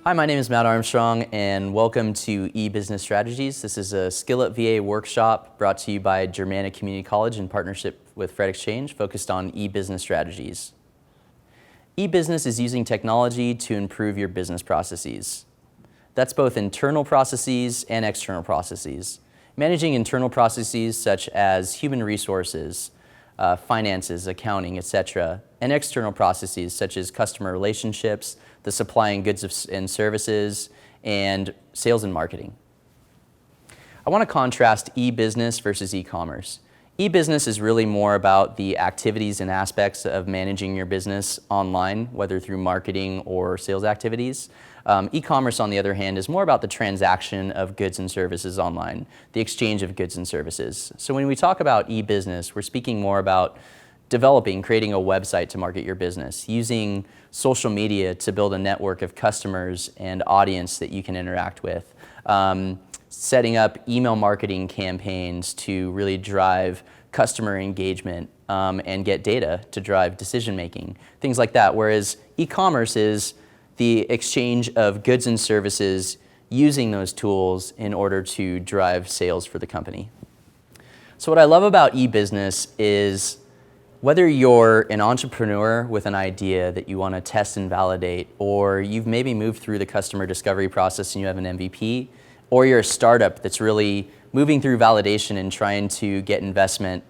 Hi, my name is Matt Armstrong, and welcome to eBusiness Strategies. This is a Skill Up VA workshop brought to you by Germanna Community College in partnership with Fred Exchange, focused on eBusiness strategies. eBusiness is using technology to improve your business processes. That's both internal processes and external processes. Managing internal processes such as human resources, finances, accounting, etc., and external processes such as customer relationships, the supplying goods and services, and sales and marketing. I want to contrast e-business versus e-commerce. E-business is really more about the activities and aspects of managing your business online, whether through marketing or sales activities. E-commerce, on the other hand, is more about the transaction of goods and services online, the exchange of goods and services. So when we talk about e-business, we're speaking more about creating a website to market your business, using social media to build a network of customers and audience that you can interact with, setting up email marketing campaigns to really drive customer engagement and get data to drive decision making, things like that. Whereas e-commerce is the exchange of goods and services using those tools in order to drive sales for the company. So what I love about e-business is whether you're an entrepreneur with an idea that you want to test and validate, or you've maybe moved through the customer discovery process and you have an MVP, or you're a startup that's really moving through validation and trying to get investment.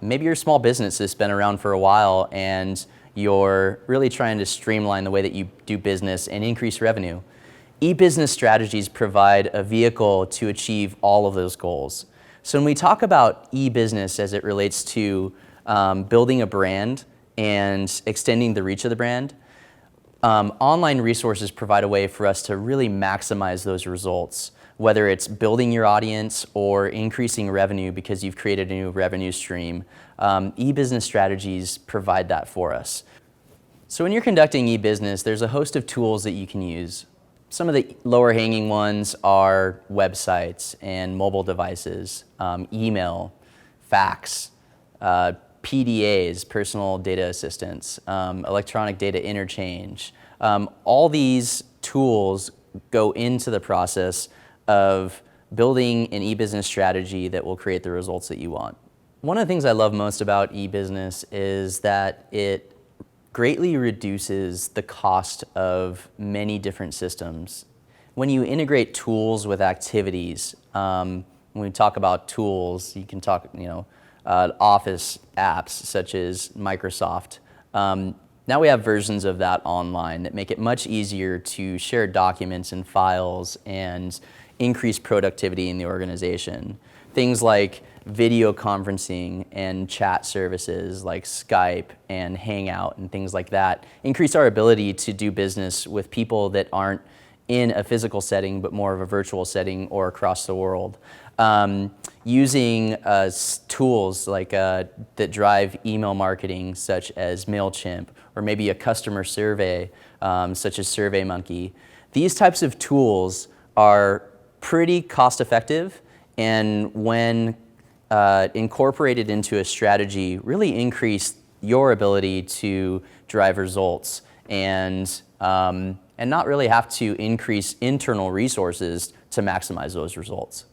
Maybe you're a small business that's been around for a while and you're really trying to streamline the way that you do business and increase revenue. E-business strategies provide a vehicle to achieve all of those goals. So when we talk about e-business as it relates to building a brand and extending the reach of the brand, online resources provide a way for us to really maximize those results, whether it's building your audience or increasing revenue because you've created a new revenue stream. E-business strategies provide that for us. So when you're conducting e-business, there's a host of tools that you can use. Some of the lower hanging ones are websites and mobile devices, email, fax, PDAs, personal data assistants, electronic data interchange. All these tools go into the process of building an e-business strategy that will create the results that you want. One of the things I love most about e-business is that it greatly reduces the cost of many different systems. When you integrate tools with activities, when we talk about tools, you can talk, Office apps such as Microsoft. Now we have versions of that online that make it much easier to share documents and files and increase productivity in the organization. Things like video conferencing and chat services like Skype and Hangout and things like that increase our ability to do business with people that aren't in a physical setting but more of a virtual setting or across the world. Using tools like that drive email marketing such as MailChimp, or maybe a customer survey such as SurveyMonkey. These types of tools are pretty cost effective, and when incorporated into a strategy, really increase your ability to drive results and not really have to increase internal resources to maximize those results.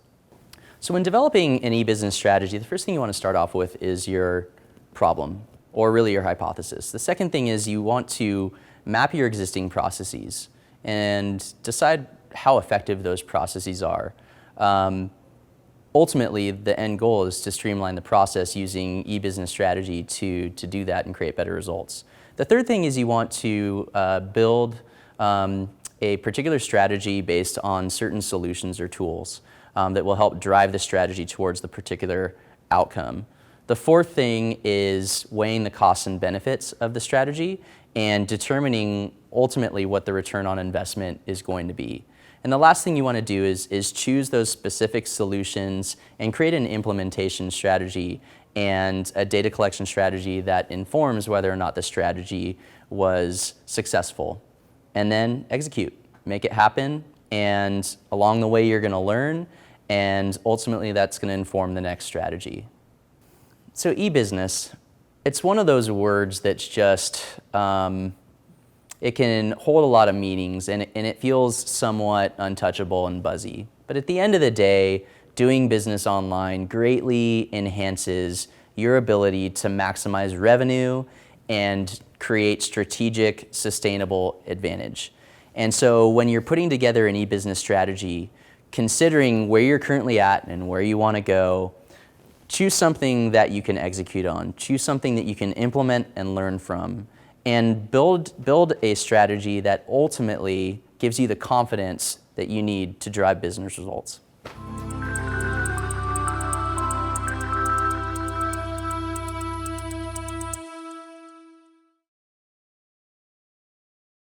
So when developing an e-business strategy, the first thing you want to start off with is your problem, or really your hypothesis. The second thing is you want to map your existing processes and decide how effective those processes are. Ultimately, the end goal is to streamline the process using e-business strategy to do that and create better results. The third thing is you want to build a particular strategy based on certain solutions or tools that will help drive the strategy towards the particular outcome. The fourth thing is weighing the costs and benefits of the strategy and determining ultimately what the return on investment is going to be. And the last thing you want to do is choose those specific solutions and create an implementation strategy and a data collection strategy that informs whether or not the strategy was successful. And then execute, make it happen, and along the way you're going to learn, and ultimately that's going to inform the next strategy. So e-business, it's one of those words that's just It can hold a lot of meanings, and it feels somewhat untouchable and buzzy. But at the end of the day, doing business online greatly enhances your ability to maximize revenue and create strategic, sustainable advantage. And so when you're putting together an e-business strategy, considering where you're currently at and where you want to go, choose something that you can execute on. Choose something that you can implement and learn from, and build a strategy that ultimately gives you the confidence that you need to drive business results.